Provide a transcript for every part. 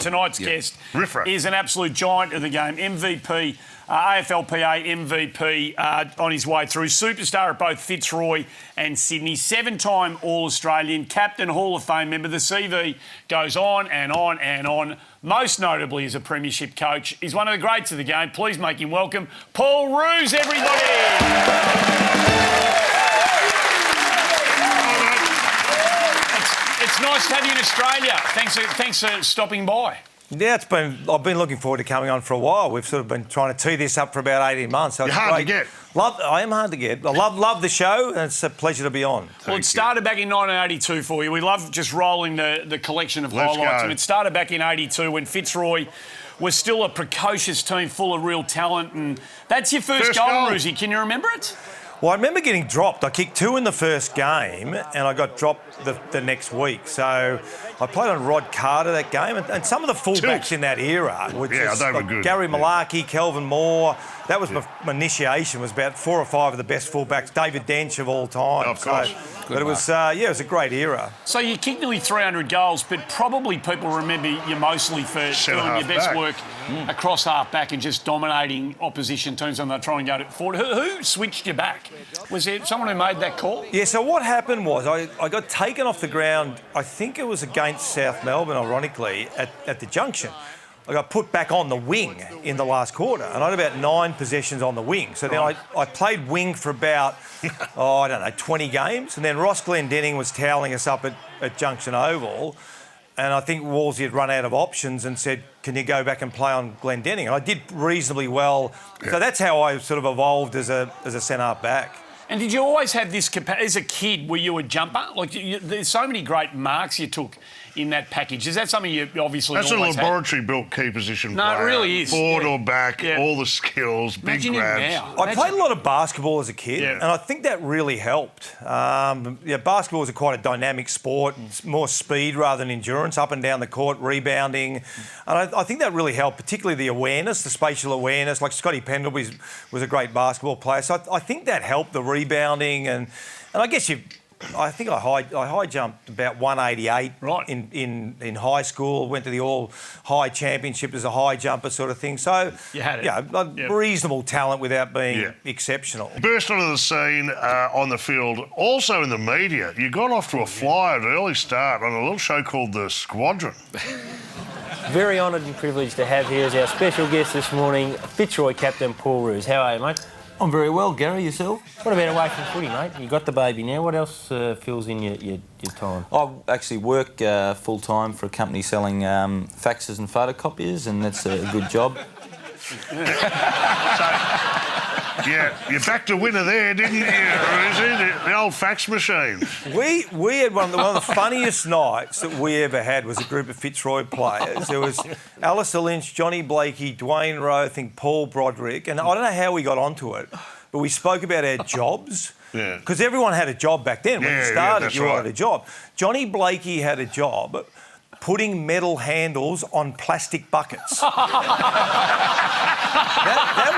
tonight's guest Riffra. is an absolute giant of the game. MVP, AFLPA MVP on his way through. Superstar at both Fitzroy and Sydney. 7-time All-Australian, captain, Hall of Fame member. The CV goes on and on and on. Most notably as a premiership coach. He's one of the greats of the game. Please make him welcome Paul Roos, everybody. It's nice to have you in Australia. Thanks for stopping by. Yeah, I've been looking forward to coming on for a while. We've sort of been trying to tee this up for about 18 months. So You're hard to get. I am hard to get. I love the show, and it's a pleasure to be on. Well, it started back in 1982 for you. We love just rolling the collection of highlights. And it started back in 82 when Fitzroy was still a precocious team full of real talent. And that's your first goal, Roosie. Can you remember it? Well, I remember getting dropped. I kicked 2 in the first game and I got dropped the next week. So I played on Rod Carter that game. And some of the fullbacks in that era, which is they were good. Gary Malarkey, Kelvin Moore, that was my initiation, was about 4 or 5 of the best fullbacks, David Dench of all time. Of course. But it was, it was a great era. So you kicked nearly 300 goals, but probably people remember you mostly for doing your best work across half-back and just dominating opposition teams when they try and go forward. Who switched you back? Was there someone who made that call? Yeah, so what happened was I got taken off the ground, I think it was against South Melbourne, ironically, at the junction. I got put back on the wing in the last quarter, and I had about 9 possessions on the wing. So then I played wing for about, 20 games. And then Ross Glendenning was toweling us up at Junction Oval. And I think Wolsey had run out of options and said, can you go back and play on Glendenning? And I did reasonably well. Yeah. So that's how I sort of evolved as a centre back. And did you always have this capacity? As a kid, were you a jumper? Like, there's so many great marks you took in that package. Is that something you obviously That's always a laboratory-built key position player. No, it really is. Forward or back, all the skills, Imagine big grabs. Him now. I played a lot of basketball as a kid, and I think that really helped. Basketball is quite a dynamic sport, more speed rather than endurance, up and down the court, rebounding. And I think that really helped, particularly the awareness, the spatial awareness. Like Scotty Pendlebury was a great basketball player. So I think that helped the rebounding. And I guess I think I high jumped about 188 in high school. Went to the All High Championship as a high jumper sort of thing. So you had it. Reasonable talent without being exceptional. Burst onto the scene on the field, also in the media. You got off to a flyer at an early start on a little show called The Squadron. Very honoured and privileged to have here as our special guest this morning, Fitzroy captain Paul Roos. How are you, mate? I'm very well, Gary. Yourself? What about away from footy, mate? You got the baby now. What else fills in your time? I actually work full-time for a company selling faxes and photocopiers, and that's a good job. You backed a winner there, didn't you, Rosie? The old fax machine. We had one of the funniest nights that we ever had was a group of Fitzroy players. There was Alistair Lynch, Johnny Blakey, Dwayne Rowe, I think Paul Broderick, and I don't know how we got onto it, but we spoke about our jobs. Because everyone had a job back then. When you started, you had a job. Johnny Blakey had a job putting metal handles on plastic buckets. That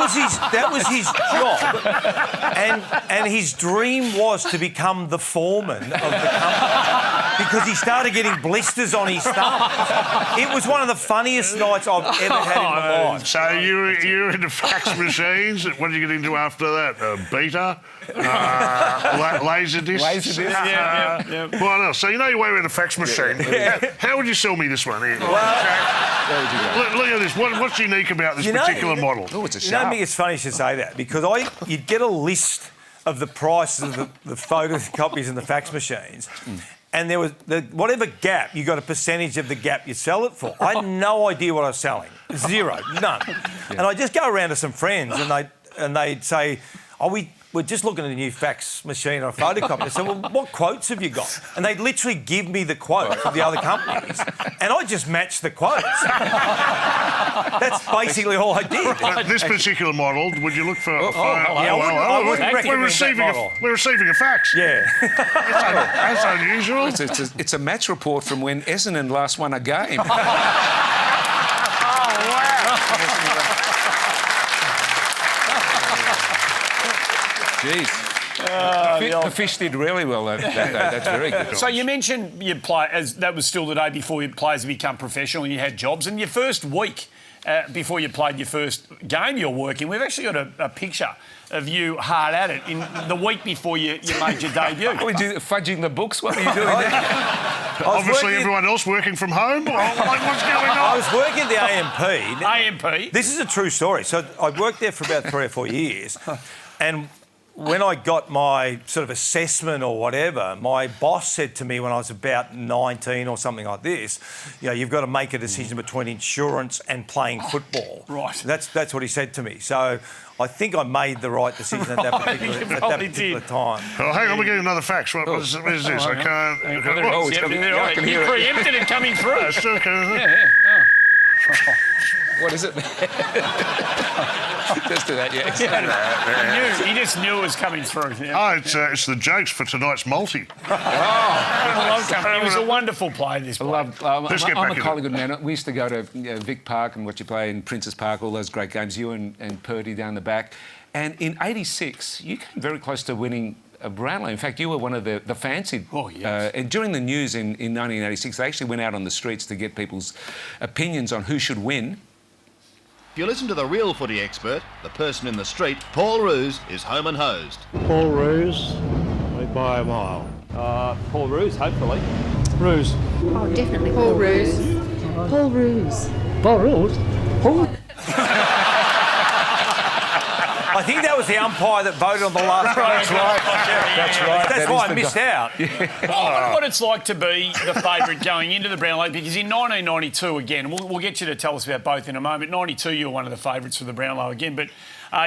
was his job, and his dream was to become the foreman of the company because he started getting blisters on his thumb. It was one of the funniest nights I've ever had in my life. So you were into fax machines. What did you get into after that? Beta, laser discs. What else? So you know your way around a fax machine. How would you sell me this one? Here? Look at this. What's unique about this particular model? Oh, it's a sharp. Mick, it's funny you should say that because you'd get a list of the prices of the photocopies and the fax machines. And there was whatever gap, you got a percentage of the gap you sell it for. I had no idea what I was selling. Zero, none. And I just go around to some friends and they'd say, we're just looking at a new fax machine or a photocopy. I said, well, what quotes have you got? And they'd literally give me the quotes of the other companies. And I just matched the quotes. That's basically all I did. This particular model, would you look for a phone? I wouldn't recommend we're receiving a fax. Yeah. That's unusual. It's a match report from when Essendon last won a game. Jeez. The fish did really well that day. That's very good. So you mentioned you play as that was still the day before your players become professional and you had jobs. And your first week before you played your first game you're working, we've actually got a picture of you hard at it in the week before you made your debut. What were you fudging the books? What were you doing there? Obviously, everyone else working from home. What's going on? I was working at the AMP. AMP. This is a true story. So I worked there for about 3 or 4 years, and when I got my sort of assessment or whatever, my boss said to me when I was about 19 or something like this, you've got to make a decision between insurance and playing football. Right. That's what he said to me. So I think I made the right decision at that particular time. Oh, hang on, we're getting another fax. What is this? I can't... Oh, it's coming. I can hear You it. preempted it coming through. It's okay. What is it? Just do that, yeah. He just knew it was coming through. Yeah. Oh, it's the jokes for tonight's multi. He was a wonderful player, this player. I'm back a in colleague of man. We used to go to Vic Park and watch you play in Princes Park, all those great games, you and Purdy down the back. And in '86, you came very close to winning a Brownlow. In fact, you were one of the fancied. Oh, yes. And during the news in 1986, they actually went out on the streets to get people's opinions on who should win. If you listen to the real footy expert, the person in the street, Paul Roos, is home and hosed. Paul Roos, by a mile. Paul Roos, hopefully. Roos. Oh, definitely Paul Roos. Paul Roos. Paul Roos? Paul? I think that was the umpire that voted on the last one. That's right. That's why I missed out. I wonder what it's like to be the favourite going into the Brownlow, because in 1992, again, we'll get you to tell us about both in a moment. 92, you were one of the favourites for the Brownlow again, but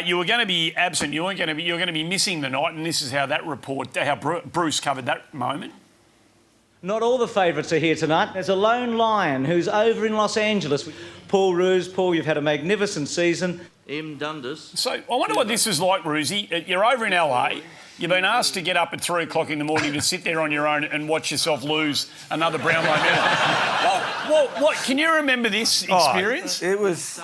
you were going to be absent. You were going to be missing the night, and this is how that report, how Bruce covered that moment. Not all the favourites are here tonight. There's a lone lion who's over in Los Angeles. Paul Roos. Paul, you've had a magnificent season. M. Dundas. So I wonder what this is like, Roosie. You're over in LA. You've been asked to get up at 3 o'clock in the morning to sit there on your own and watch yourself lose another Brownlow medal. What? Can you remember this experience? It was...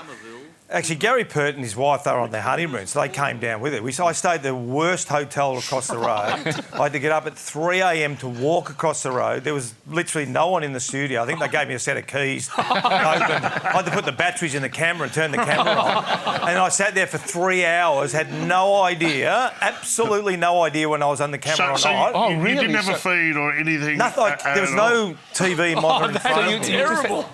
Actually, Gary Pert and his wife, they were on their honeymoon, so they came down with it. I stayed at the worst hotel across the road. I had to get up at 3 a.m. to walk across the road. There was literally no one in the studio. I think they gave me a set of keys. I had to put the batteries in the camera and turn the camera on. And I sat there for 3 hours, had no idea, absolutely no idea when I was on the camera or not. You didn't have a feed or anything? Nothing. There was no TV monitor in front of me. Terrible.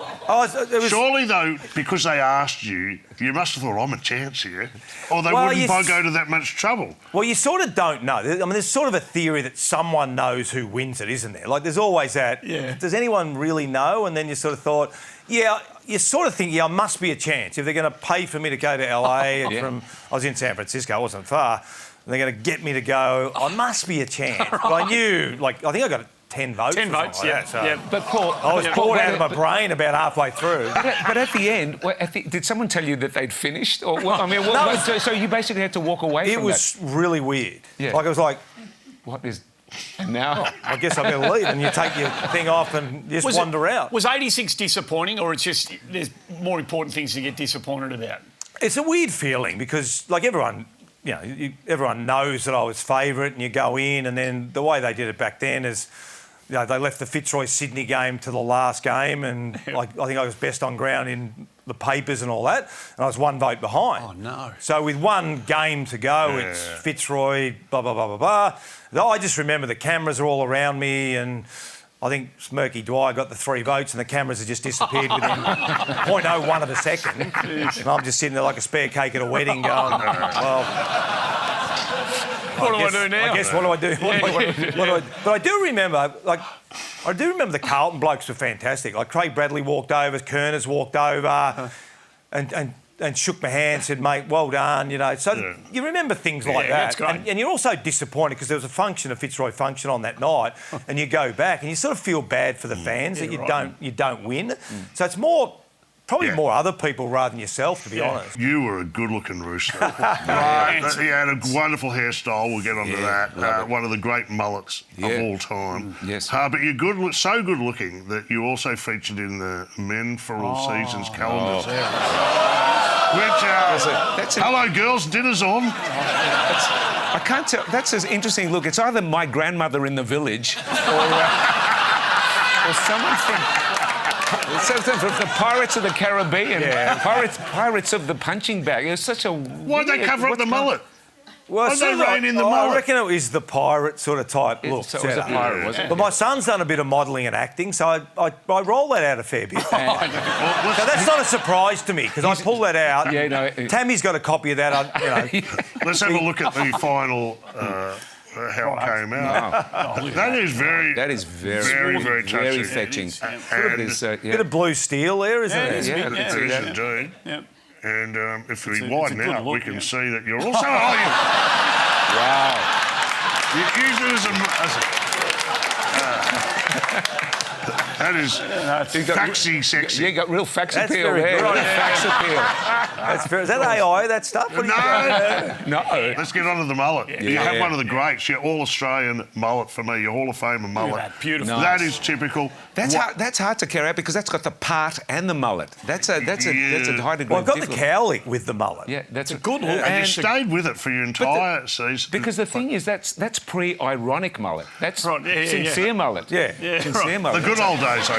Surely, though, because they asked you, you must have thought, I'm a chance here. Or they wouldn't go to that much trouble. Well, you sort of don't know. I mean, there's sort of a theory that someone knows who wins it, isn't there? Like, there's always that. Yeah. Does anyone really know? And then you sort of thought, you sort of think, I must be a chance. If they're going to pay for me to go to LA I was in San Francisco, I wasn't far. And they're going to get me to go, I must be a chance. But I knew, I think I got 10 votes. 10 votes, like that, But Paul, I was bored out of my brain about halfway through. But at the end, did someone tell you that they'd finished? Or so you basically had to walk away from that? It was really weird. Yeah. It was like... What is... And now... I guess I better leave, and you take your thing off and just wander out. Was 86 disappointing, or it's just there's more important things to get disappointed about? It's a weird feeling because, everyone... everyone knows that I was favourite and you go in, and then the way they did it back then is... they left the Fitzroy Sydney game to the last game, and I think I was best on ground in the papers and all that, and I was 1 vote behind. Oh, no. So with 1 game to go, it's Fitzroy, blah, blah, blah, blah, blah. I just remember the cameras are all around me, and I think Smirky Dwyer got the 3 votes and the cameras had just disappeared within 0.01 of a second. And I'm just sitting there like a spare cake at a wedding going, What do I do now? I guess, what do I do? But I do remember, the Carlton blokes were fantastic. Like, Craig Bradley walked over, Kerners walked over and shook my hand, said, mate, well done, So you remember things like that. That's great. And you're also disappointed because there was a Fitzroy function on that night, and you go back and you sort of feel bad for the fans that you don't win. So it's probably more other people rather than yourself, to be honest. You were a good-looking rooster. You had a wonderful hairstyle. We'll get onto that. One of the great mullets of all time. Yes. But you're so good-looking that you also featured in the Men for All Seasons calendars. Hello, girls, dinner's on. I can't tell. That's an interesting look. It's either my grandmother in the village or someone from the Pirates of the Caribbean. Yeah. Pirates of the Punching Bag. It's such a. Why'd they cover up the mullet? Well, Why'd they rein in the mullet? I reckon it was the pirate sort of type look. So it was a pirate, wasn't it? But my son's done a bit of modelling and acting, so I roll that out a fair bit. So that's not a surprise to me, because I pull that out. Yeah, no. Tammy's got a copy of that. Let's have a look at the final. How it came out. That is very touching. Very fetching. Bit of blue steel there, isn't it? It is indeed. Yep. And if we widen out, we can see that you're also... Wow. You use it that is faxy sexy. You got real fax That's appeal very there. good. Fax appeal. Is that AI, that stuff? No. Let's get on to the mullet. You have one of the greats, your All-Australian mullet for me, your Hall of Fame mullet. Beautiful. That is typical. That's hard to carry out because that's got the part and the mullet. That's a high degree. Well, I've got the cowlick with the mullet. Yeah, that's a good look. And you stayed with it for your entire season. Because the thing is, that's pre-ironic mullet. That's sincere mullet. Sincere mullet. The good old days, I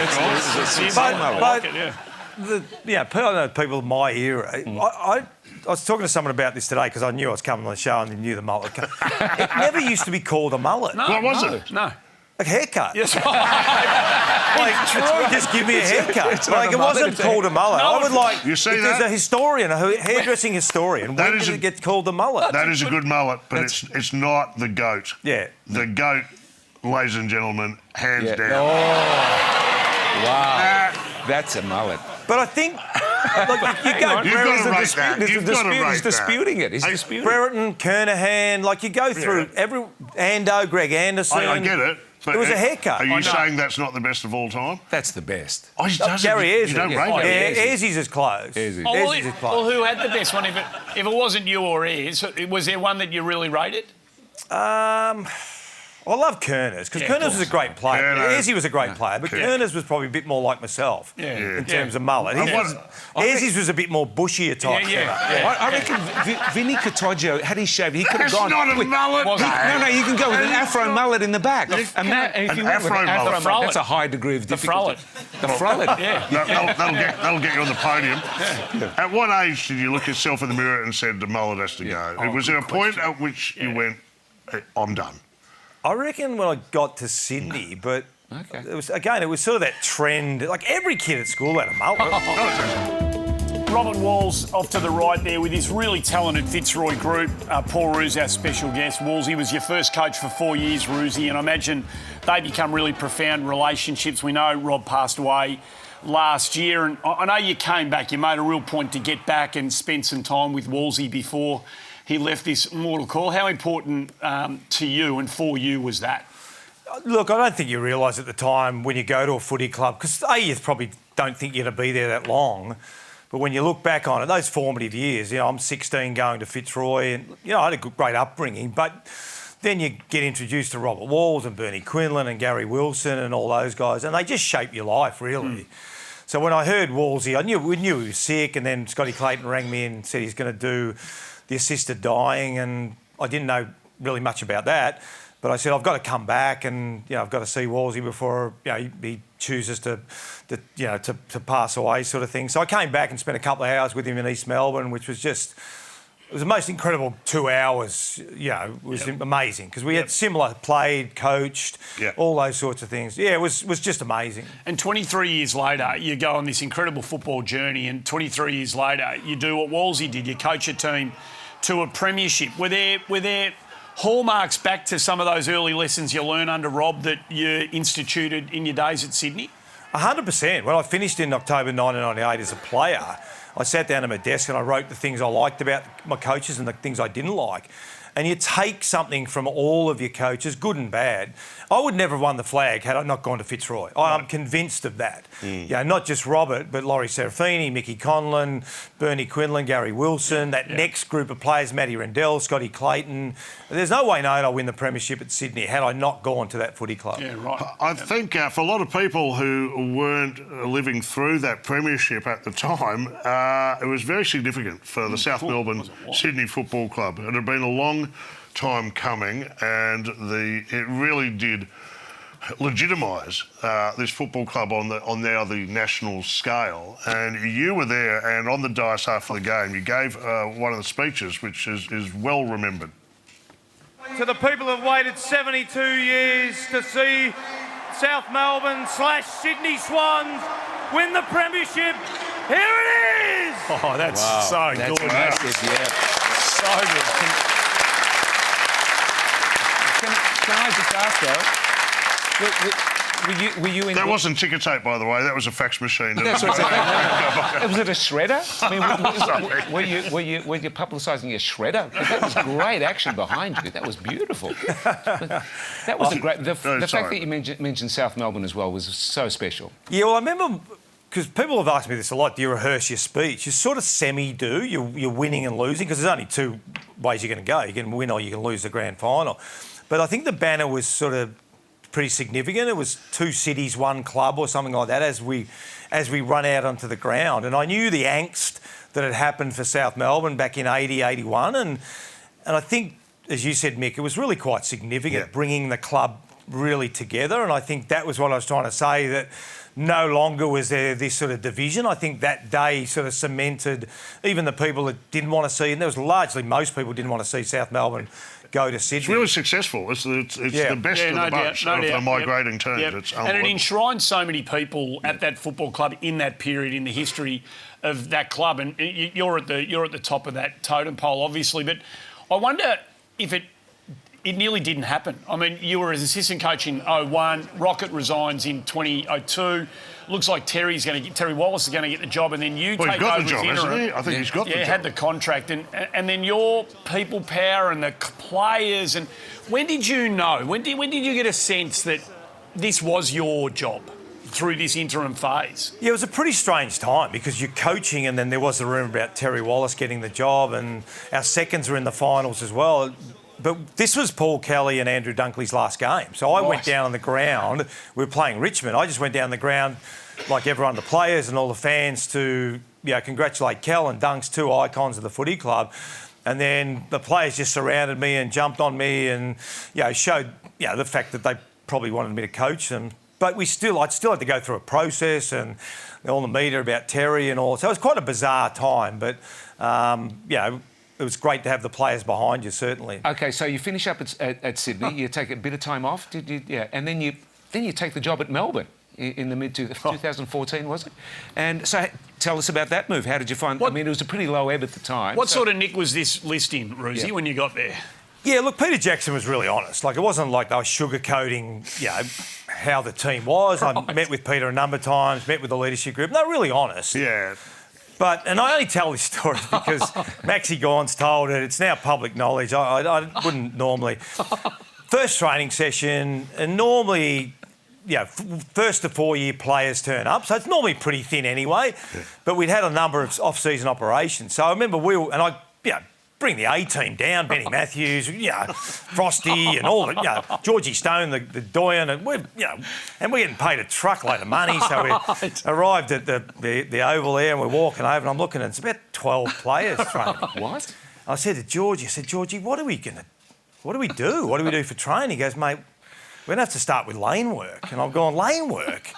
call people of my era. I was talking to someone about this today because I knew I was coming on the show and they knew the mullet. It never used to be called a mullet. What was it? No. A haircut. Yes. Just give me a haircut. It wasn't called a mullet. I would like. You see if that? there's a historian, a hairdressing historian. When did it get called a mullet? That is a good mullet, but it's not the goat. Yeah. The goat, ladies and gentlemen, hands down. Oh. Wow. That's a mullet. But I think. Look, you go. He's disputing it. He's disputing it. Brereton, Kernahan, you go through every Ando, Greg Anderson. I get it. But it was a haircut. Are you saying that's not the best of all time? That's the best. Oh, he doesn't. Gary Ayres. You don't rate it. Ayres is close. Well, who had the best one? If it wasn't you or Ayres, was there one that you really rated? I love Kerners, because Kerners was a great player. Ayres was a great player, but Kerners was probably a bit more like myself in terms of mullet. Ayres was a bit more bushier type. I reckon Vinny Catoggio, had he shaved, he could have gone... That's not a mullet. No, you can go with an afro mullet in the back. An afro mullet. That's a high degree of difficulty. The frollet. That'll get you on the podium. At what age did you look yourself in the mirror and said the mullet has to go? Was there a point at which you went, I'm done? I reckon when I got to Sydney, but it was sort of that trend. Like every kid at school had a mullet. Robert Walls off to the right there with his really talented Fitzroy group. Paul Roos, our special guest. Wallsy was your first coach for 4 years, Roosy, and I imagine they become really profound relationships. We know Rob passed away last year, and I know you came back. You made a real point to get back and spend some time with Wallsy before he left this mortal coil. How important to you and for you was that? Look, I don't think you realise at the time when you go to a footy club, because you probably don't think you're going to be there that long, but when you look back on it, those formative years, I'm 16 going to Fitzroy and, I had a great upbringing, but then you get introduced to Robert Walls and Bernie Quinlan and Gary Wilson and all those guys, and they just shape your life, really. So when I heard Wallsy, we knew he was sick, and then Scotty Clayton rang me and said he's going to do the assisted dying, and I didn't know really much about that. But I said, I've got to come back and, I've got to see Wallsy before, he chooses to pass away sort of thing. So I came back and spent a couple of hours with him in East Melbourne, which was it was the most incredible 2 hours. It was amazing because we had similar, played, coached, all those sorts of things. Yeah, it was just amazing. And 23 years later, you go on this incredible football journey, and 23 years later, you do what Wallsy did. You coach a team to a premiership. Were there hallmarks back to some of those early lessons you learned under Rob that you instituted in your days at Sydney? 100%. When I finished in October 1998 as a player, I sat down at my desk and I wrote the things I liked about my coaches and the things I didn't like. and you take something from all of your coaches, good and bad. I would never have won the flag had I not gone to Fitzroy. I'm convinced of that. Not just Robert, but Laurie Serafini, Mickey Conlon, Bernie Quinlan, Gary Wilson, that next group of players, Matty Rendell, Scotty Clayton. There's no way known I'll win the premiership at Sydney had I not gone to that footy club. Yeah, right. I think for a lot of people who weren't living through that premiership at the time, it was very significant for the South Melbourne Sydney Football Club. It had been a long time coming, and it really did legitimise this football club on now the national scale. And you were there, and on the dais after the game, you gave one of the speeches, which is well remembered. To the people who have waited 72 years to see South Melbourne / Sydney Swans win the premiership, here it is! Oh, that's so That's good. massive, yeah. So good. Can I just ask, though, were you in... That wasn't ticker tape, by the way. That was a fax machine. That's what was it a shredder? I mean, were you publicising a shredder? That was great action behind you. That was beautiful. That was a great... The fact that you mentioned South Melbourne as well was so special. Yeah, well, I remember... Because people have asked me this a lot, do you rehearse your speech? You sort of semi-do. You're winning and losing, because there's only two ways you're going to go. You can win or you can lose the grand final. But I think the banner was sort of pretty significant. It was 2 cities, 1 club or something like that as we run out onto the ground. And I knew the angst that had happened for South Melbourne back in 80, 81. And I think, as you said, Mick, it was really quite significant bringing the club really together. And I think that was what I was trying to say, that no longer was there this sort of division. I think that day sort of cemented even the people that didn't want to see, and there was largely most people didn't want to see South Melbourne go to Sydney. It's really successful. It's the best of the bunch of the migrating teams. Yep. It's and it enshrined so many people at that football club in that period in the history of that club. And you're at the top of that totem pole, obviously. But I wonder if it nearly didn't happen. I mean, you were as assistant coach in 01. Rocket resigns in 2002. Looks like Terry Wallace is going to get the job, and then you take over as interim. Hasn't he? I think he's got the job. Yeah, had the contract, and then your people power and the players. And when did you know? When did you get a sense that this was your job through this interim phase? Yeah, it was a pretty strange time because you're coaching, and then there was the rumour about Terry Wallace getting the job, and our seconds were in the finals as well. But this was Paul Kelly and Andrew Dunkley's last game. So I went down on the ground. We were playing Richmond. I just went down the ground, like everyone, the players and all the fans, to congratulate Kel and Dunks, 2 icons of the footy club. And then the players just surrounded me and jumped on me and showed the fact that they probably wanted me to coach them. But I'd still had to go through a process and all the media about Terry and all. So it was quite a bizarre time. But it was great to have the players behind you, certainly. OK, so you finish up at Sydney, you take a bit of time off, and then you take the job at Melbourne in the mid-2014, was it? And so tell us about that move. How did you find... I mean, it was a pretty low ebb at the time. What sort of nick was this list in, Roosie, when you got there? Yeah, look, Peter Jackson was really honest. Like, it wasn't like they were sugarcoating, how the team was. I met with Peter a number of times, met with the leadership group. They were really honest. Yeah. And I only tell this story because Maxie Gawn's told it. It's now public knowledge. I wouldn't normally. First training session, and normally, first to 4-year players turn up, so it's normally pretty thin anyway. Yeah. But we'd had a number of off-season operations. So I remember bring the A-team down, Benny Matthews, Frosty and all the, Georgie Stone, the doyen, and we're getting paid a truckload of money. So we arrived at the Oval there and we're walking over and I'm looking and it's about 12 players training. What? I said to Georgie, what do we do? What do we do for training? He goes, mate, we're going to have to start with lane work. And I've gone, lane work?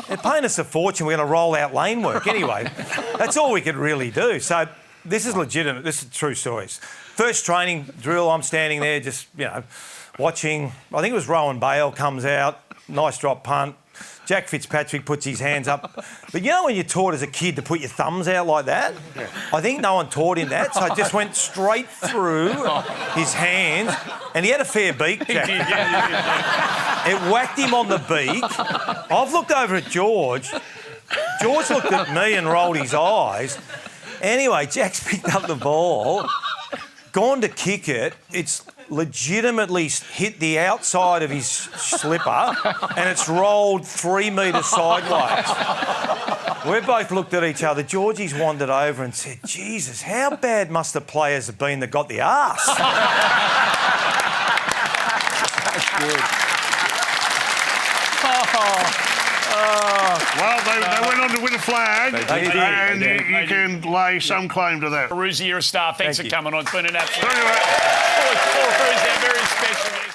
They're paying us a fortune, we're going to roll out lane work. Anyway, that's all we could really do. So this is legitimate. This is true stories. First training drill, I'm standing there just, watching. I think it was Rowan Bale comes out, nice drop punt. Jack Fitzpatrick puts his hands up. But when you're taught as a kid to put your thumbs out like that? Yeah. I think no one taught him that, so it just went straight through his hands. And he had a fair beak, Jack. It whacked him on the beak. I've looked over at George. George looked at me and rolled his eyes. Anyway, Jack's picked up the ball gone to kick it. It's legitimately hit the outside of his slipper and it's rolled 3 metres sideways. We both looked at each other. Georgie's wandered over and said, Jesus, how bad must the players have been that got the arse? That's good. Well, they went on to win a flag, They did. and you can lay some claim to that. Roos, you're a star. Thanks Thank for you. coming on. It's been an absolute... Anyway. Paul Roos, our very special guest.